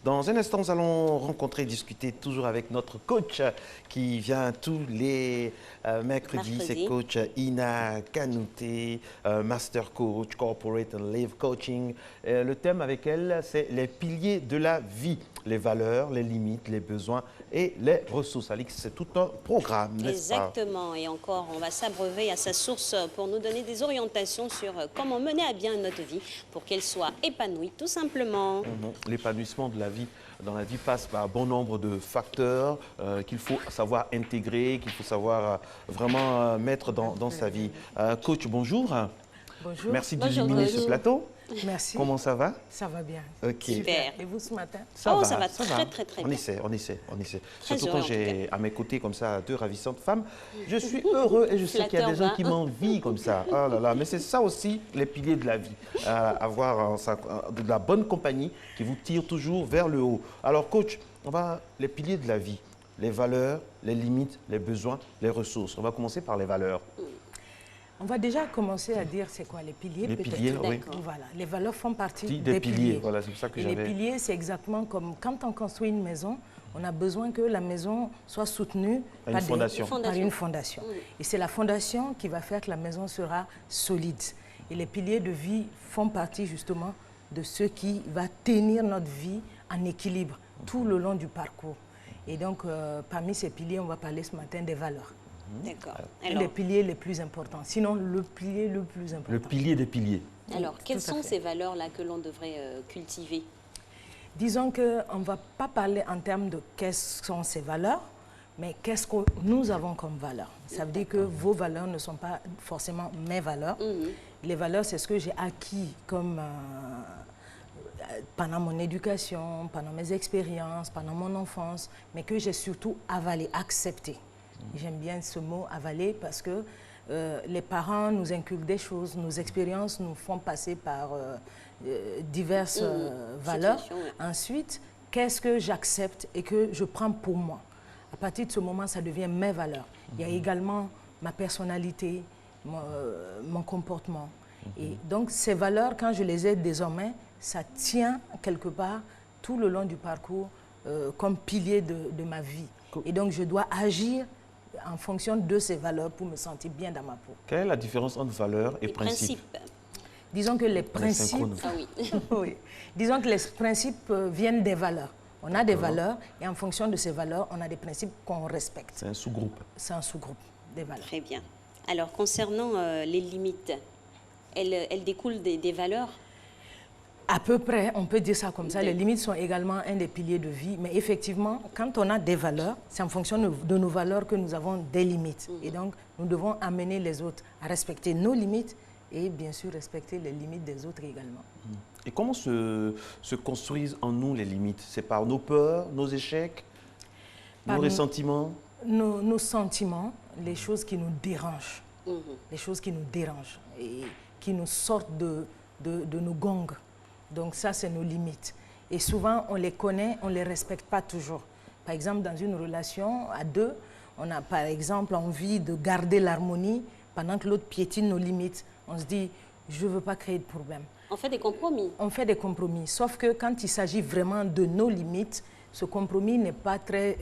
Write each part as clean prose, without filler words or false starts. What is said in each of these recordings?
Dans un instant, nous allons rencontrer, discuter toujours avec notre coach qui vient tous les mercredis. C'est coach Ina Kanouté, Master Coach, Corporate and Live Coaching. Le thème avec elle, c'est les piliers de la vie, les valeurs, les limites, les besoins et les ressources. Alix, c'est tout un programme, n'est-ce pas? Exactement. Et encore, on va s'abreuver à sa source pour nous donner des orientations sur comment mener à bien notre vie pour qu'elle soit épanouie, tout simplement. L'épanouissement de la vie dans la vie passe par un bon nombre de facteurs qu'il faut savoir intégrer, qu'il faut savoir vraiment mettre dans sa vie. Coach, bonjour. Bonjour. Merci d'illuminer ce plateau. Merci. Comment ça va? Ça va bien. Ok. Super. Et vous ce matin? Ça va très On bien. essaie. Très Surtout heureux, quand en j'ai à mes côtés comme ça deux ravissantes femmes. Je suis heureux et je sais qu'il y a des gens qui m'envient comme ça. Oh là là, mais c'est ça aussi les piliers de la vie. Avoir de la bonne compagnie qui vous tire toujours vers le haut. Alors coach, on va les piliers de la vie, les valeurs, les limites, les besoins, les ressources. On va commencer par les valeurs. On va déjà commencer à dire c'est quoi les piliers. Les piliers, oui. Voilà, les valeurs font partie Des piliers. Voilà, c'est pour ça que et j'avais... les piliers, c'est exactement comme quand on construit une maison, on a besoin que la maison soit soutenue par une fondation. Oui. Et c'est la fondation qui va faire que la maison sera solide. Et les piliers de vie font partie justement de ce qui va tenir notre vie en équilibre tout le long du parcours. Et donc, parmi ces piliers, on va parler ce matin des valeurs. D'accord. Les piliers les plus importants, sinon le pilier le plus important. Le pilier des piliers. Alors, quelles Tout à sont fait. ces valeurs-là que l'on devrait cultiver? Disons qu'on ne va pas parler en termes de quelles sont ces valeurs, mais qu'est-ce que nous avons comme valeurs. Ça veut dire que vos valeurs ne sont pas forcément mes valeurs. Les valeurs, c'est ce que j'ai acquis comme, pendant mon éducation, pendant mes expériences, pendant mon enfance, mais que j'ai surtout avalé, accepté. J'aime bien ce mot avaler parce que les parents nous inculquent des choses, nos expériences nous font passer par diverses valeurs. Ensuite, qu'est-ce que j'accepte et que je prends pour moi? À partir de ce moment, ça devient mes valeurs. Il y a également ma personnalité, mon comportement. Et donc, ces valeurs, quand je les ai désormais, ça tient quelque part tout le long du parcours comme pilier de ma vie. Et donc, je dois agir en fonction de ces valeurs pour me sentir bien dans ma peau. Quelle est la différence entre valeurs et Les principes? Disons que les principes, Ah oui. oui. Disons que les principes viennent des valeurs. On a des valeurs et en fonction de ces valeurs, on a des principes qu'on respecte. C'est un sous-groupe. C'est un sous-groupe des valeurs. Très bien. Alors, concernant les limites, elles découlent des valeurs? À peu près, on peut dire ça comme ça. Les limites sont également un des piliers de vie. Mais effectivement, quand on a des valeurs, c'est en fonction de nos valeurs que nous avons des limites. Et donc, nous devons amener les autres à respecter nos limites et bien sûr respecter les limites des autres également. Et comment se construisent en nous les limites? C'est par nos peurs, nos échecs, Par nos nos- ressentiments? Nos sentiments, les choses qui nous dérangent. Les choses qui nous dérangent et qui nous sortent de nos gongs. Donc ça, c'est nos limites. Et souvent, on les connaît, on ne les respecte pas toujours. Par exemple, dans une relation à deux, on a par exemple envie de garder l'harmonie pendant que l'autre piétine nos limites. On se dit, je ne veux pas créer de problème. On fait des compromis. On fait des compromis, sauf que quand il s'agit vraiment de nos limites, ce compromis n'est pas très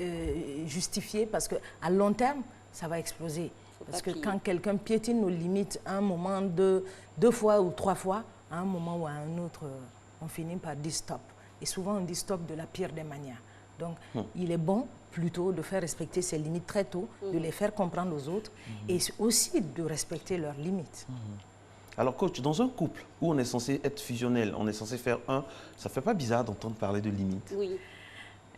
justifié parce qu'à long terme, ça va exploser. Parce que quand quelqu'un piétine nos limites à un moment, deux fois ou trois fois, à un moment ou à un autre, on finit par dire stop. Et souvent, on dit stop de la pire des manières. Donc, il est bon plutôt de faire respecter ses limites très tôt, de les faire comprendre aux autres et aussi de respecter leurs limites. Alors coach, dans un couple où on est censé être fusionnel, on est censé faire un, ça ne fait pas bizarre d'entendre parler de limites? Oui.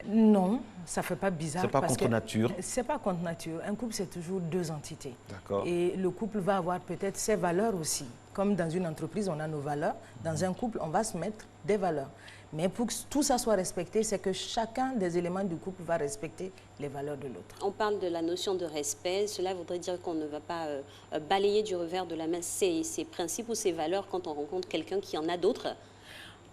Non, ça ne fait pas bizarre. C'est pas parce contre que nature? C'est pas contre nature. Un couple, c'est toujours deux entités. D'accord. Et le couple va avoir peut-être ses valeurs aussi. Comme dans une entreprise, on a nos valeurs. Dans un couple, on va se mettre des valeurs. Mais pour que tout ça soit respecté, c'est que chacun des éléments du couple va respecter les valeurs de l'autre. On parle de la notion de respect. Cela voudrait dire qu'on ne va pas balayer du revers de la main ces principes ou ces valeurs quand on rencontre quelqu'un qui en a d'autres.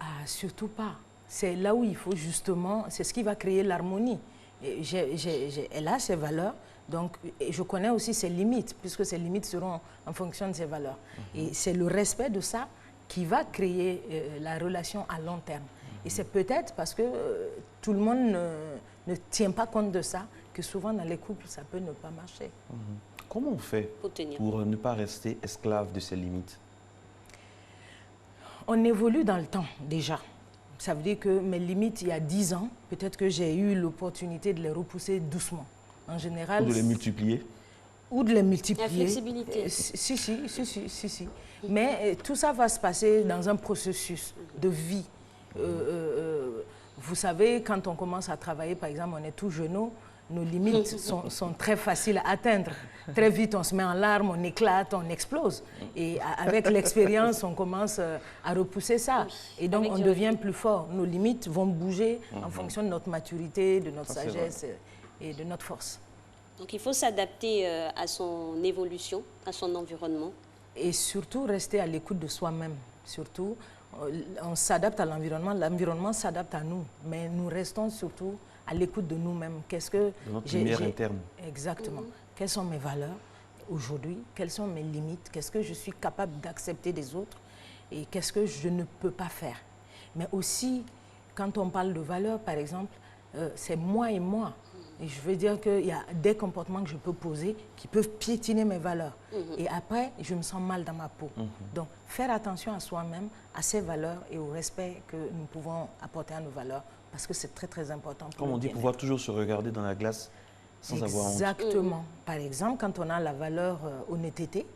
Ah, surtout pas. C'est là où il faut justement, c'est ce qui va créer l'harmonie. Elle a ses valeurs, donc je connais aussi ses limites, puisque ses limites seront en fonction de ses valeurs. Et c'est le respect de ça qui va créer la relation à long terme. Et c'est peut-être parce que tout le monde ne tient pas compte de ça que souvent dans les couples, ça peut ne pas marcher. Comment on fait pour ne pas rester esclave de ses limites? On évolue dans le temps déjà. Ça veut dire que mes limites, il y a 10 ans, peut-être que j'ai eu l'opportunité de les repousser doucement. En général... Ou de les multiplier? Ou de les multiplier. La flexibilité. Si. Mais tout ça va se passer dans un processus de vie. Vous savez, quand on commence à travailler, par exemple, on est tout jeune, nos limites sont très faciles à atteindre. Très vite, on se met en larmes, on éclate, on explose. Et avec l'expérience, on commence à repousser ça. Et donc, on devient plus fort. Nos limites vont bouger en fonction de notre maturité, de notre sagesse et de notre force. Donc, il faut s'adapter à son évolution, à son environnement. Et surtout, rester à l'écoute de soi-même. Surtout, on s'adapte à l'environnement, l'environnement s'adapte à nous. Mais nous restons surtout à l'écoute de nous-mêmes. Qu'est-ce que notre lumière interne. Exactement. Quelles sont mes valeurs aujourd'hui? Quelles sont mes limites? Qu'est-ce que je suis capable d'accepter des autres? Et qu'est-ce que je ne peux pas faire? Mais aussi, quand on parle de valeurs, par exemple, c'est moi et moi. Et je veux dire qu'il y a des comportements que je peux poser qui peuvent piétiner mes valeurs. Et après, je me sens mal dans ma peau. Donc, faire attention à soi-même, à ses valeurs et au respect que nous pouvons apporter à nos valeurs, parce que c'est très, très important. Comme on dit, pouvoir toujours se regarder dans la glace sans avoir honte. Exactement. Par exemple, quand on a la valeur honnêteté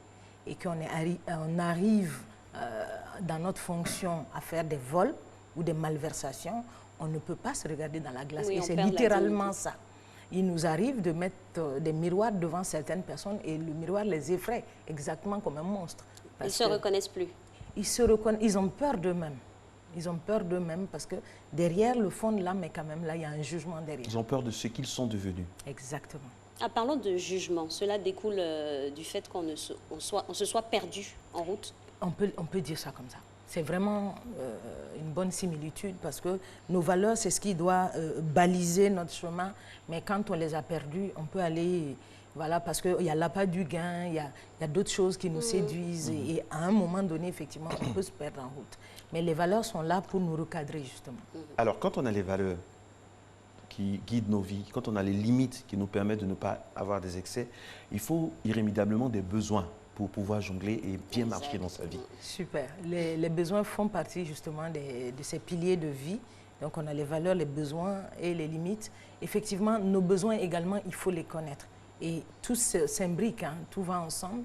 et qu'on arrive dans notre fonction à faire des vols ou des malversations, on ne peut pas se regarder dans la glace. Oui, et c'est littéralement ça. Il nous arrive de mettre des miroirs devant certaines personnes et le miroir les effraie, exactement comme un monstre. Ils ne se reconnaissent plus. Ils ont peur d'eux-mêmes. Ils ont peur d'eux-mêmes parce que derrière le fond de l'âme, mais quand même là, il y a un jugement derrière. Ils ont peur de ce qu'ils sont devenus. Exactement. Ah, parlons de jugement. Cela découle du fait qu'on se soit perdu en route. On peut dire ça comme ça. C'est vraiment une bonne similitude parce que nos valeurs, c'est ce qui doit baliser notre chemin. Mais quand on les a perdus, on peut aller... Voilà, parce qu'il y a l'appât du gain, il y a d'autres choses qui nous séduisent. Et à un moment donné, effectivement, on peut se perdre en route. Mais les valeurs sont là pour nous recadrer, justement. Alors, quand on a les valeurs qui guident nos vies, quand on a les limites qui nous permettent de ne pas avoir des excès, il faut irrémédiablement des besoins pour pouvoir jongler et bien marcher dans sa vie. Super. Les besoins font partie, justement, de ces piliers de vie. Donc, on a les valeurs, les besoins et les limites. Effectivement, nos besoins également, il faut les connaître. Et tout s'imbrique, hein, tout va ensemble.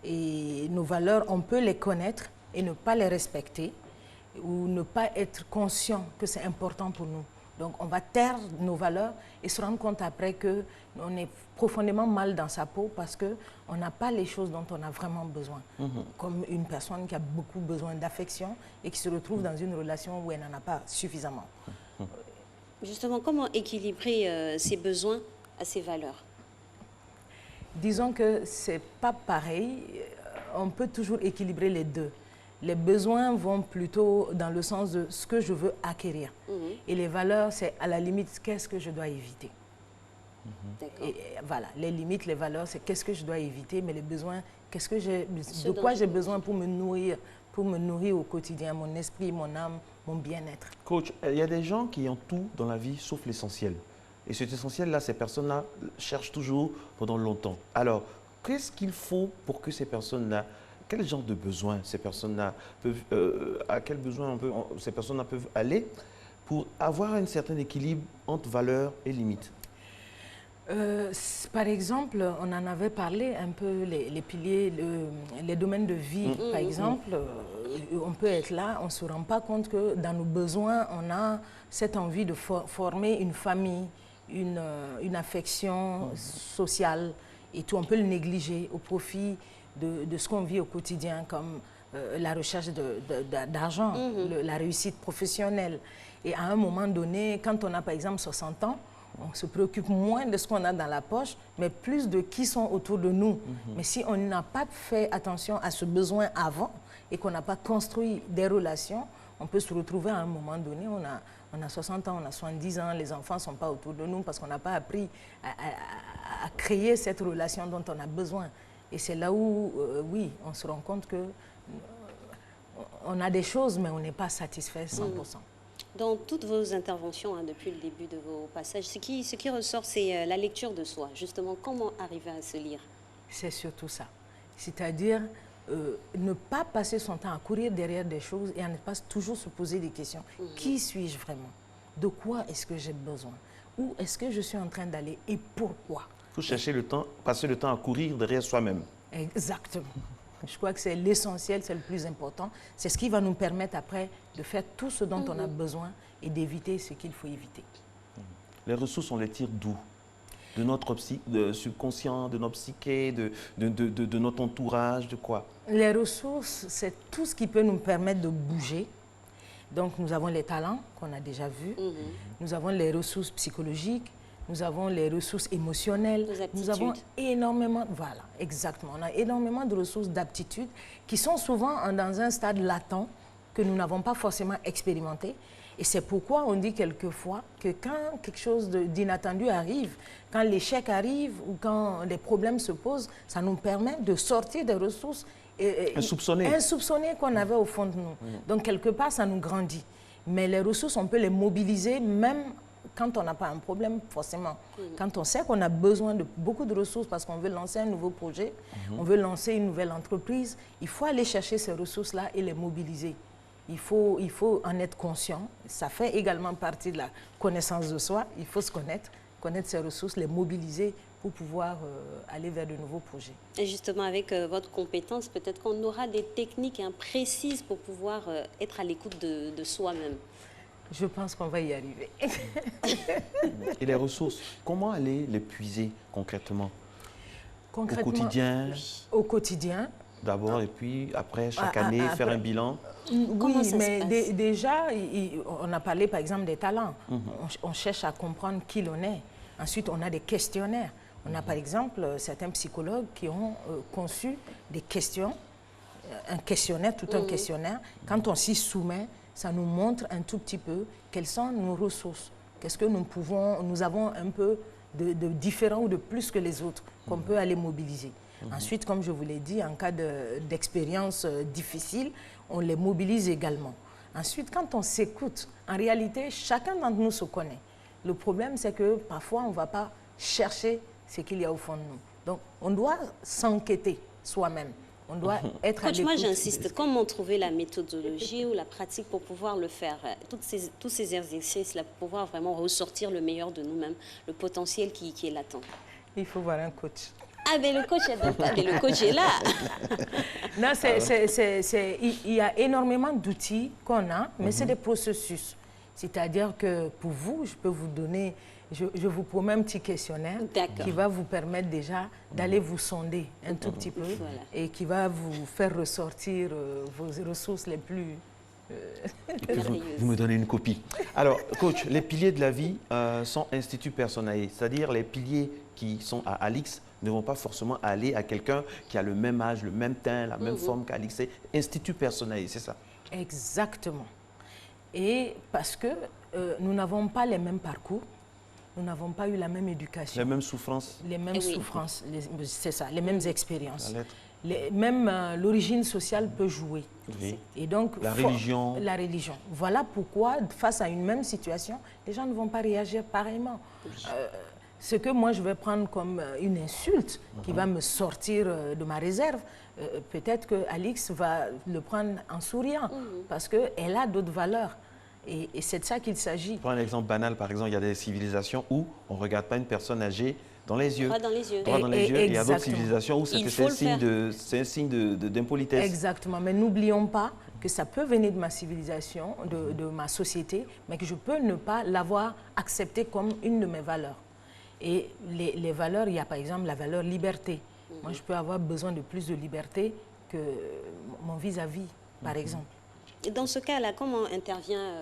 Et nos valeurs, on peut les connaître et ne pas les respecter ou ne pas être conscient que c'est important pour nous. Donc, on va taire nos valeurs et se rendre compte après qu'on est profondément mal dans sa peau parce qu'on n'a pas les choses dont on a vraiment besoin. Comme une personne qui a beaucoup besoin d'affection et qui se retrouve dans une relation où elle n'en a pas suffisamment. Justement, comment équilibrer ses besoins à ses valeurs? Disons que ce n'est pas pareil. On peut toujours équilibrer les deux. Les besoins vont plutôt dans le sens de ce que je veux acquérir. Et les valeurs, c'est à la limite, qu'est-ce que je dois éviter. Et voilà, les limites, les valeurs, c'est qu'est-ce que je dois éviter, mais les besoins, de quoi j'ai besoin pour me nourrir au quotidien, mon esprit, mon âme, mon bien-être. Coach, il y a des gens qui ont tout dans la vie sauf l'essentiel. Et cet essentiel-là, ces personnes-là cherchent toujours pendant longtemps. Alors, qu'est-ce qu'il faut pour que ces personnes-là, quel genre de besoins ces personnes-là peuvent, à quel besoin ces personnes-là peuvent aller pour avoir un certain équilibre entre valeurs et limites? Par exemple, on en avait parlé un peu, les piliers, les domaines de vie. Par exemple, on peut être là, on ne se rend pas compte que dans nos besoins, on a cette envie de former une famille, une affection sociale et tout. On peut le négliger au profit de ce qu'on vit au quotidien, comme la recherche d'argent, la réussite professionnelle. Et à un moment donné, quand on a par exemple 60 ans, on se préoccupe moins de ce qu'on a dans la poche, mais plus de qui sont autour de nous. Mais si on n'a pas fait attention à ce besoin avant et qu'on n'a pas construit des relations, on peut se retrouver à un moment donné, on a 60 ans, on a 70 ans, les enfants ne sont pas autour de nous parce qu'on n'a pas appris à créer cette relation dont on a besoin. Et c'est là où, oui, on se rend compte que on a des choses, mais on n'est pas satisfait 100%. Dans toutes vos interventions, depuis le début de vos passages, ce qui ressort, c'est la lecture de soi. Justement, comment arriver à se lire? C'est surtout ça. C'est-à-dire ne pas passer son temps à courir derrière des choses et à ne pas toujours se poser des questions. Qui suis-je vraiment? De quoi est-ce que j'ai besoin? Où est-ce que je suis en train d'aller et pourquoi? Il faut chercher le temps, passer le temps à courir derrière soi-même. Exactement. Je crois que c'est l'essentiel, c'est le plus important. C'est ce qui va nous permettre après de faire tout ce dont on a besoin et d'éviter ce qu'il faut éviter. Les ressources, on les tire d'où? De notre subconscient, de notre psyché, de notre entourage, de quoi? Les ressources, c'est tout ce qui peut nous permettre de bouger. Donc, nous avons les talents qu'on a déjà vus. Nous avons les ressources psychologiques. Nous avons les ressources émotionnelles. Nous avons énormément, voilà, exactement. On a énormément de ressources d'aptitude qui sont souvent dans un stade latent que nous n'avons pas forcément expérimenté. Et c'est pourquoi on dit quelquefois que quand quelque chose d'inattendu arrive, quand l'échec arrive ou quand des problèmes se posent, ça nous permet de sortir des ressources insoupçonnées qu'on avait au fond de nous. Donc, quelque part, ça nous grandit. Mais les ressources, on peut les mobiliser même quand on n'a pas un problème, forcément. Quand on sait qu'on a besoin de beaucoup de ressources parce qu'on veut lancer un nouveau projet, on veut lancer une nouvelle entreprise, il faut aller chercher ces ressources-là et les mobiliser. Il faut en être conscient. Ça fait également partie de la connaissance de soi. Il faut se connaître ses ressources, les mobiliser pour pouvoir aller vers de nouveaux projets. Et justement, avec votre compétence, peut-être qu'on aura des techniques précises pour pouvoir être à l'écoute de soi-même. Je pense qu'on va y arriver. Et les ressources, comment aller les puiser concrètement? Au quotidien? Au quotidien. D'abord, et puis après, chaque année, faire un bilan? Oui, mais déjà, on a parlé par exemple des talents. On cherche à comprendre qui l'on est. Ensuite, on a des questionnaires. On a par exemple certains psychologues qui ont conçu des questions, un questionnaire, tout un questionnaire. Quand on s'y soumet, ça nous montre un tout petit peu quelles sont nos ressources. Qu'est-ce que nous avons un peu de différent ou de plus que les autres qu'on peut aller mobiliser. Ensuite, comme je vous l'ai dit, en cas d'expérience difficile, on les mobilise également. Ensuite, quand on s'écoute, en réalité, chacun d'entre nous se connaît. Le problème, c'est que parfois, on ne va pas chercher ce qu'il y a au fond de nous. Donc, on doit s'enquêter soi-même. On doit être à l'écoute. Moi, j'insiste. Comment trouver la méthodologie ou la pratique pour pouvoir le faire? Tous ces exercices-là, pour pouvoir vraiment ressortir le meilleur de nous-mêmes, le potentiel qui est latent. Il faut voir un coach. Ah, mais le coach est là. Non, il y a énormément d'outils qu'on a, mais c'est des processus. C'est-à-dire que pour vous, je peux vous donner, je vous promets un petit questionnaire qui va vous permettre déjà d'aller vous sonder un tout petit peu et qui va vous faire ressortir vos ressources les plus... Vous me donnez une copie. Alors, coach, les piliers de la vie sont Institut Personae, c'est-à-dire les piliers qui sont à Alix ne vont pas forcément aller à quelqu'un qui a le même âge, le même teint, la même forme qu'Alix. C'est Institut Personae, c'est ça? Exactement. Et parce que nous n'avons pas les mêmes parcours, nous n'avons pas eu la même éducation. Les mêmes souffrances. Les mêmes souffrances, c'est ça, les mêmes expériences. Même l'origine sociale peut jouer. Oui. Et donc, la religion. La religion. Voilà pourquoi, face à une même situation, les gens ne vont pas réagir pareillement. Ce que moi je vais prendre comme une insulte qui va me sortir de ma réserve, peut-être que Alix va le prendre en souriant parce qu'elle a d'autres valeurs. Et c'est de ça qu'il s'agit. Pour un exemple banal, par exemple, il y a des civilisations où on ne regarde pas une personne âgée dans les yeux. Droit dans les yeux. Droit dans les yeux. Il y a d'autres civilisations où c'est un signe d'impolitesse. Exactement. Mais n'oublions pas que ça peut venir de ma civilisation, de ma société, mais que je peux ne pas l'avoir accepté comme une de mes valeurs. Et les valeurs, il y a par exemple la valeur liberté. Moi, je peux avoir besoin de plus de liberté que mon vis-à-vis, par exemple. Et dans ce cas-là, comment intervient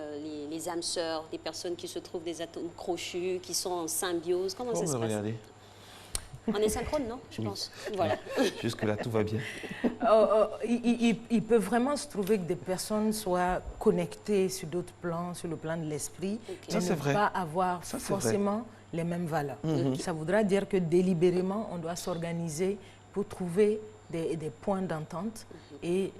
les âmes sœurs, des personnes qui se trouvent des atomes crochus, qui sont en symbiose? Comment ça se passe? On est synchrone, non? Je pense. Voilà. Jusque-là, tout va bien. Il peut vraiment se trouver que des personnes soient connectées sur d'autres plans, sur le plan de l'esprit, mais ne pas avoir forcément les mêmes valeurs. Ça voudra dire que délibérément, on doit s'organiser pour trouver des points d'entente et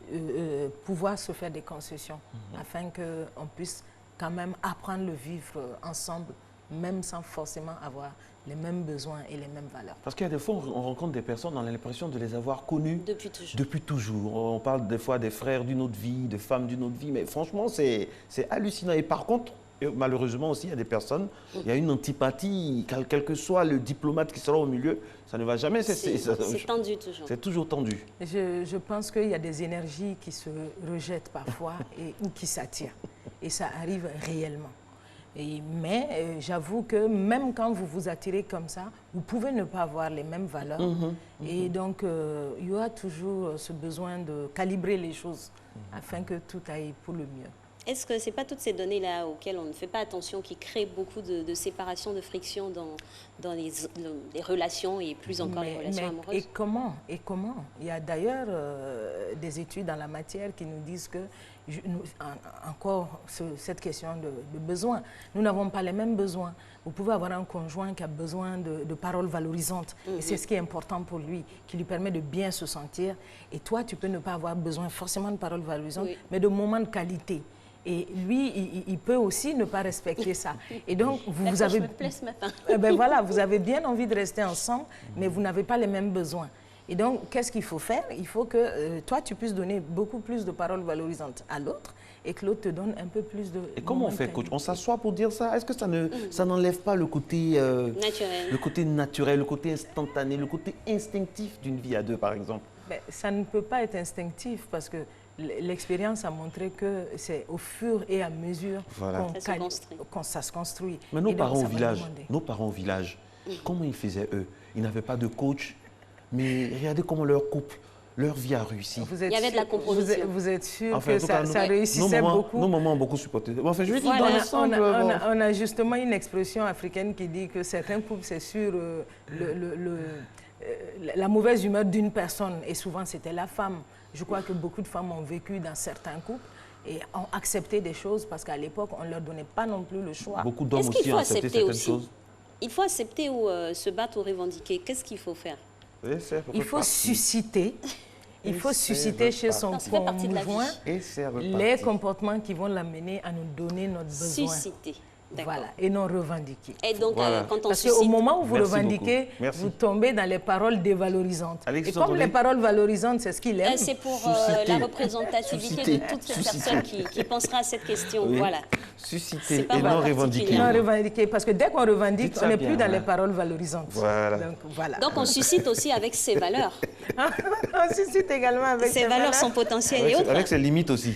pouvoir se faire des concessions afin qu'on puisse quand même apprendre le vivre ensemble, même sans forcément avoir les mêmes besoins et les mêmes valeurs. Parce qu'il y a des fois, on rencontre des personnes, on a l'impression de les avoir connues depuis toujours. On parle des fois des frères d'une autre vie, des femmes d'une autre vie, mais franchement, c'est hallucinant. Et par contre, malheureusement aussi, il y a des personnes, il y a une antipathie, quel que soit le diplomate qui sera au milieu, ça ne va jamais. C'est tendu toujours. C'est toujours tendu. Je pense qu'il y a des énergies qui se rejettent parfois ou qui s'attirent. Et ça arrive réellement. Mais j'avoue que même quand vous vous attirez comme ça, vous pouvez ne pas avoir les mêmes valeurs. Et donc, il y aura toujours ce besoin de calibrer les choses afin que tout aille pour le mieux. Est-ce que ce n'est pas toutes ces données-là auxquelles on ne fait pas attention qui créent beaucoup de séparation, de friction dans les relations et plus encore les relations amoureuses? Et comment? Il y a d'ailleurs des études dans la matière qui nous disent que, encore cette question de besoin, nous n'avons pas les mêmes besoins. Vous pouvez avoir un conjoint qui a besoin de paroles valorisantes, et c'est ce qui est important pour lui, qui lui permet de bien se sentir. Et toi, tu peux ne pas avoir besoin forcément de paroles valorisantes, mais de moments de qualité. Et lui, il peut aussi ne pas respecter ça. Et donc, vous avez... me plaît ce matin. Voilà, vous avez bien envie de rester ensemble, mais vous n'avez pas les mêmes besoins. Et donc, qu'est-ce qu'il faut faire? Il faut que toi, tu puisses donner beaucoup plus de paroles valorisantes à l'autre et que l'autre te donne un peu plus de... Et comment on fait, coach? On s'assoit pour dire ça? Est-ce que ça n'enlève pas le côté naturel, le côté instantané, le côté instinctif d'une vie à deux, par exemple? Ça ne peut pas être instinctif parce que l'expérience a montré que c'est au fur et à mesure qu'on ça se construit. Mais nos parents au village, comment ils faisaient eux? Ils n'avaient pas de coach, mais regardez comment leur couple, leur vie a réussi. Il y avait de la compromission. Vous êtes sûr que ça réussissait beaucoup? Nos mamans ont beaucoup supporté. Enfin, je veux dire, on a justement une expression africaine qui dit que certains couples, c'est sur la mauvaise humeur d'une personne, et souvent c'était la femme. Je crois que beaucoup de femmes ont vécu dans certains couples et ont accepté des choses parce qu'à l'époque, on ne leur donnait pas non plus le choix. Beaucoup d'hommes aussi ont accepté certaines choses. Il faut accepter ou se battre ou revendiquer. Qu'est-ce qu'il faut faire? Il faut susciter. Il faut susciter chez son conjoint les comportements qui vont l'amener à nous donner notre besoin. Susciter. Voilà, et non revendiquer. Et donc, quand on Parce qu'au moment où vous revendiquez, vous tombez dans les paroles dévalorisantes. Et comme les paroles valorisantes, c'est ce qu'il aime. C'est pour la représentativité de toutes ces personnes qui pensera à cette question. Oui. Voilà. Susciter et non revendiquer. Non revendiquer, parce que dès qu'on revendique, on n'est plus dans les paroles valorisantes. Voilà. Donc, on suscite aussi avec ses valeurs. On suscite également avec ses valeurs, son potentiel et autres. Avec ses limites aussi.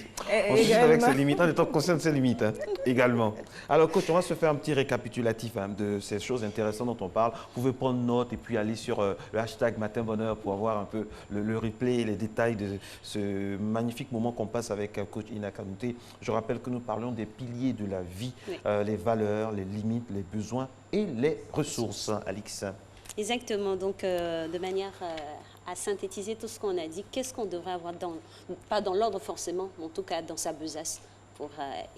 On suscite avec ses limites, en étant conscient de ses limites également. Alors, coach, on va se faire un petit récapitulatif de ces choses intéressantes dont on parle. Vous pouvez prendre note et puis aller sur le hashtag Matin Bonheur pour avoir un peu le replay et les détails de ce magnifique moment qu'on passe avec coach Ina Kanouté. Je rappelle que nous parlons des piliers de la vie, les valeurs, les limites, les besoins et les ressources. Alix. Exactement. Donc, de manière à synthétiser tout ce qu'on a dit, qu'est-ce qu'on devrait avoir pas dans l'ordre forcément, mais en tout cas dans sa besace pour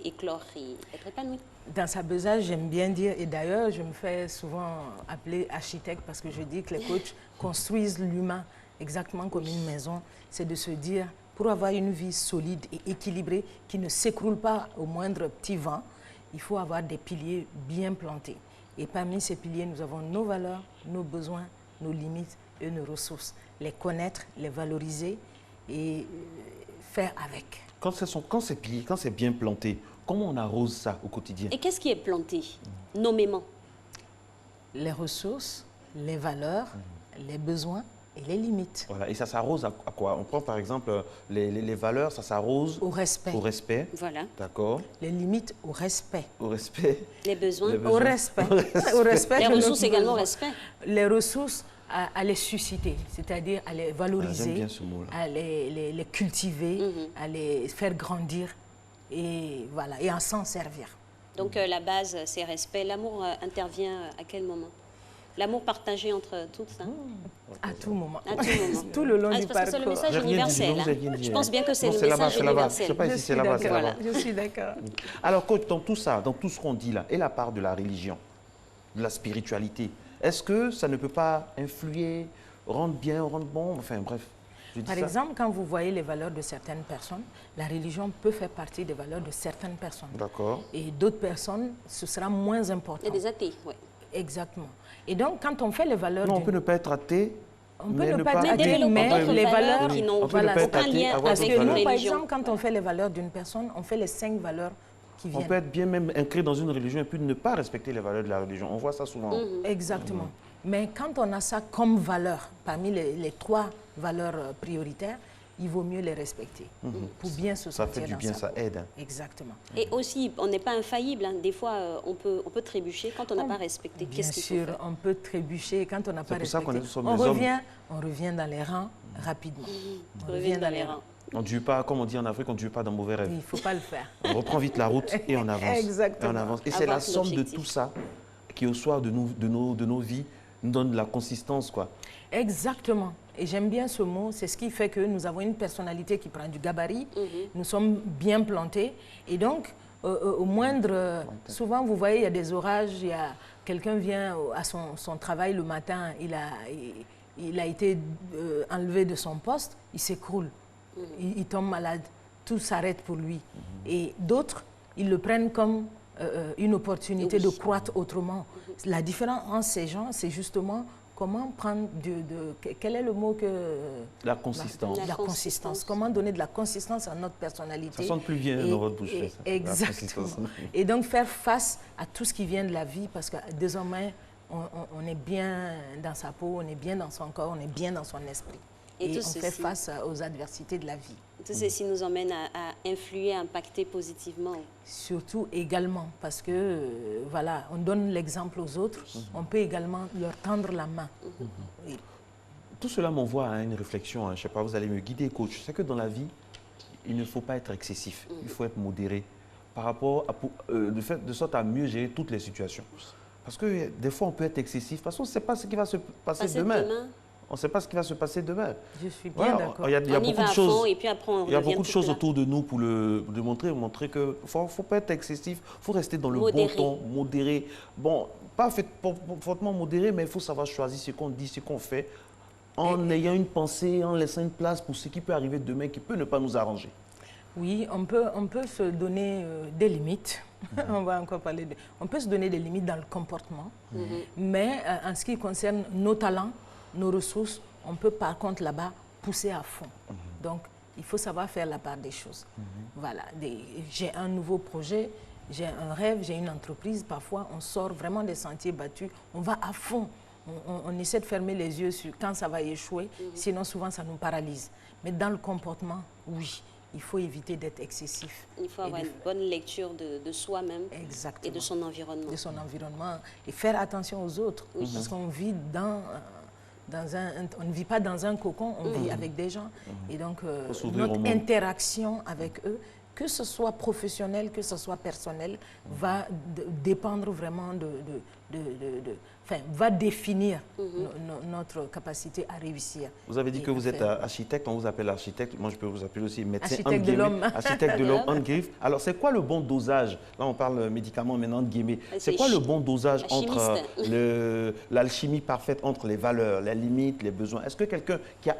éclore et être épanoui. Dans sa besace, j'aime bien dire, et d'ailleurs, je me fais souvent appeler architecte parce que je dis que les coachs construisent l'humain exactement comme une maison. C'est de se dire, pour avoir une vie solide et équilibrée, qui ne s'écroule pas au moindre petit vent, il faut avoir des piliers bien plantés. Et parmi ces piliers, nous avons nos valeurs, nos besoins, nos limites et nos ressources. Les connaître, les valoriser et faire avec. Quand c'est plié, quand c'est bien planté, comment on arrose ça au quotidien? Et qu'est-ce qui est planté, nommément? Les ressources, les valeurs, les besoins et les limites. Voilà. Et ça s'arrose à quoi? On prend par exemple les valeurs, ça s'arrose au respect. Au respect. Voilà. D'accord. Les limites au respect. Au respect. Les besoins. Au respect. Au respect. Les ressources également au respect. Les ressources, à les susciter, c'est-à-dire à les valoriser, bien ce mot-là. à les cultiver, à les faire grandir et voilà, et à s'en servir. Donc la base, c'est respect. L'amour intervient à quel moment? L'amour partagé entre tous, hein? À tout moment. À tout moment. Tout le long du parcours. Parce que c'est le message universel. Je pense bien que c'est le message universel. Je ne sais pas si c'est là-bas, c'est là-bas. Je suis d'accord. Alors, coach, dans tout ça, dans tout ce qu'on dit là, et la part de la religion, de la spiritualité, est-ce que ça ne peut pas influer, rendre bien, rendre bon? Enfin, bref. Par exemple, quand vous voyez les valeurs de certaines personnes, la religion peut faire partie des valeurs de certaines personnes. D'accord. Et d'autres personnes, ce sera moins important. Il y a des athées, oui. Exactement. Et donc, quand on fait les valeurs... Non, on peut ne pas être athée. On peut ne pas être athée, mais les valeurs qui n'ont aucun lien parce avec que une nous, religion. par exemple, quand on fait les valeurs d'une personne, on fait les 5 valeurs qui viennent. On peut être bien même inscrit dans une religion et puis ne pas respecter les valeurs de la religion. On voit ça souvent. Exactement. Mais quand on a ça comme valeur, parmi les 3 valeurs prioritaires, il vaut mieux les respecter pour bien se sentir. Ça fait du bien, ça aide. Exactement. Et aussi, on n'est pas infaillible. Hein. Des fois, on peut trébucher quand on n'a pas respecté. Bien sûr, on peut trébucher quand on n'a pas respecté. On revient dans les rangs rapidement. On revient dans les rangs. On ne dure pas, comme on dit en Afrique, on ne dure pas dans mauvais rêves. Il ne faut pas le faire. On reprend vite la route et on avance. Exactement. Et on avance. Et c'est la somme de tout ça qui, au soir de nos vies, nous donne de la consistance, quoi. Exactement. Et j'aime bien ce mot, c'est ce qui fait que nous avons une personnalité qui prend du gabarit, nous sommes bien plantés. Et donc, au moindre... souvent, vous voyez, il y a des orages, quelqu'un vient à son travail le matin, il a été enlevé de son poste, il s'écroule, il tombe malade, tout s'arrête pour lui. Et d'autres, ils le prennent comme une opportunité de croître autrement. La différence entre ces gens, c'est justement... Comment prendre quel est le mot que... La consistance. La consistance. Comment donner de la consistance à notre personnalité. Ça sonne plus bien dans votre bouche. Exactement. Et donc faire face à tout ce qui vient de la vie, parce que désormais, on est bien dans sa peau, on est bien dans son corps, on est bien dans son esprit. Et on fait face aux adversités de la vie. Tout ceci nous emmène à influer, à impacter positivement. Surtout également, parce que, voilà, on donne l'exemple aux autres, on peut également leur tendre la main. Tout cela m'envoie à une réflexion, hein. Je ne sais pas, vous allez me guider, coach. C'est que dans la vie, il ne faut pas être excessif, il faut être modéré par rapport de sorte à mieux gérer toutes les situations. Parce que des fois, on peut être excessif, parce qu'on ne sait pas ce qui va se passer demain. On ne sait pas ce qui va se passer demain. Je suis bien d'accord. Il y a beaucoup de choses. Et puis après, on il y a beaucoup de choses autour de nous pour montrer qu'il ne faut pas être excessif. Il faut rester dans le bon ton, modéré. Bon, pas fortement modéré, mais il faut savoir choisir ce qu'on dit, ce qu'on fait, en ayant une pensée, en laissant une place pour ce qui peut arriver demain, qui peut ne pas nous arranger. Oui, on peut se donner des limites. On va encore parler de... On peut se donner des limites dans le comportement, mais en ce qui concerne nos talents, nos ressources, on peut par contre là-bas pousser à fond. Donc, il faut savoir faire la part des choses. Voilà, j'ai un nouveau projet, j'ai un rêve, j'ai une entreprise. Parfois, on sort vraiment des sentiers battus, on va à fond. On essaie de fermer les yeux sur quand ça va échouer, sinon souvent ça nous paralyse. Mais dans le comportement, oui, il faut éviter d'être excessif. Il faut avoir une bonne lecture de soi-même et de son environnement. De son environnement et faire attention aux autres, parce qu'on vit on ne vit pas dans un cocon, on vit avec des gens. Et donc, notre interaction avec eux, que ce soit professionnel, que ce soit personnel, va dépendre vraiment va définir notre capacité à réussir. Vous avez dit que vous êtes architecte, on vous appelle architecte. Moi, je peux vous appeler aussi médecin. Architecte de l'homme. Architecte de l'homme, en griffe. Alors, c'est quoi le bon dosage? Là, on parle médicaments maintenant, de guillemets. C'est quoi le bon dosage entre l'alchimie parfaite, entre les valeurs, les limites, les besoins? Est-ce que quelqu'un qui a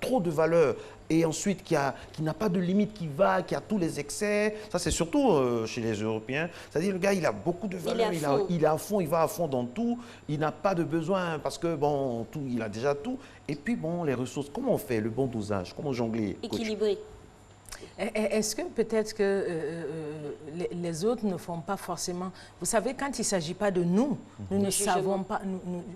trop de valeurs, et ensuite qui n'a pas de limite, qui a tous les excès, ça c'est surtout chez les Européens, c'est-à-dire le gars il a beaucoup de valeurs, il est à fond, il va à fond dans tout, il n'a pas de besoin parce que bon, il a déjà tout, et puis bon, les ressources, comment on fait le bon dosage, comment jongler? Équilibré. Est-ce que peut-être que les autres ne font pas forcément... Vous savez, quand il ne s'agit pas de nous, nous ne savons pas...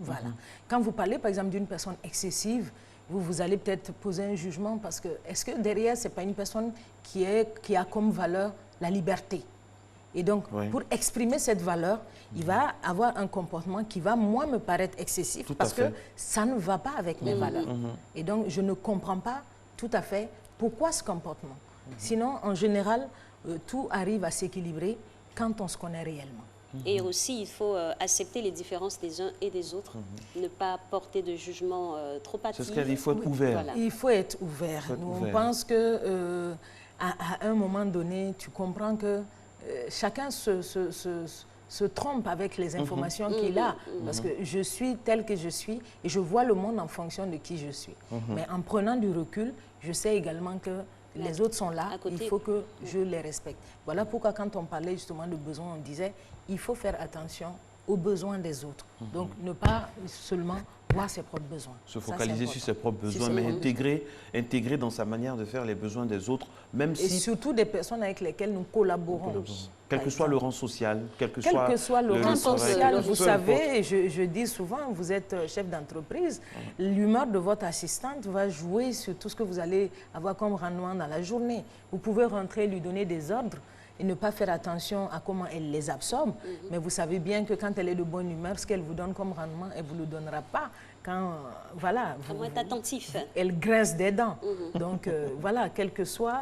Voilà. Quand vous parlez par exemple d'une personne excessive, vous allez peut-être poser un jugement parce que est-ce que derrière, ce n'est pas une personne qui a comme valeur la liberté? Et donc, pour exprimer cette valeur, il va avoir un comportement qui va, moi, me paraître excessif parce que ça ne va pas avec mes valeurs. Et donc, je ne comprends pas tout à fait pourquoi ce comportement. Sinon, en général, tout arrive à s'équilibrer quand on se connaît réellement. Et aussi, il faut accepter les différences des uns et des autres, ne pas porter de jugement trop hâtif. C'est ce qu'elle dit, il faut être ouvert. Voilà. Il faut être ouvert. On pense qu'à un moment donné, tu comprends que chacun se se trompe avec les informations qu'il a. Parce que je suis telle que je suis et je vois le monde en fonction de qui je suis. Mais en prenant du recul, je sais également que les autres sont là, il faut que je les respecte. Voilà pourquoi quand on parlait justement de besoins, on disait il faut faire attention aux besoins des autres. Donc ne pas seulement voir ses propres besoins. Se focaliser sur ses propres besoins, mais intégrer dans sa manière de faire les besoins des autres, même si... Et surtout des personnes avec lesquelles nous collaborons. Quel que soit le rang social, quel que soit le rang social, vous savez, je dis souvent, vous êtes chef d'entreprise, l'humeur de votre assistante va jouer sur tout ce que vous allez avoir comme rendement dans la journée. Vous pouvez rentrer, lui donner des ordres, et ne pas faire attention à comment elle les absorbe. Mais vous savez bien que quand elle est de bonne humeur, ce qu'elle vous donne comme rendement, elle ne vous le donnera pas. Quand, voilà, vous êtes attentif. Elle grince des dents. Donc, voilà, quel que soit...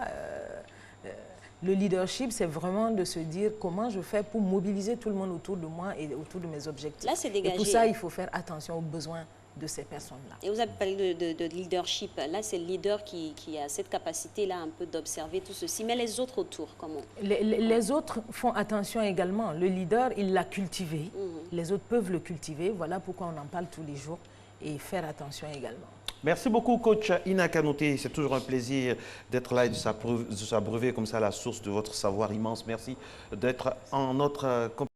le leadership, c'est vraiment de se dire comment je fais pour mobiliser tout le monde autour de moi et autour de mes objectifs. Là, c'est dégagé. Et pour ça, il faut faire attention aux besoins de ces personnes-là. Et vous avez parlé de leadership. Là, c'est le leader qui a cette capacité-là un peu d'observer tout ceci. Mais les autres autour, comment? Les autres font attention également. Le leader, il l'a cultivé. Les autres peuvent le cultiver. Voilà pourquoi on en parle tous les jours. Et faire attention également. Merci beaucoup, coach Ina Kanouté. C'est toujours un plaisir d'être là et de s'abreuver comme ça à la source de votre savoir immense. Merci d'être en notre compagnie.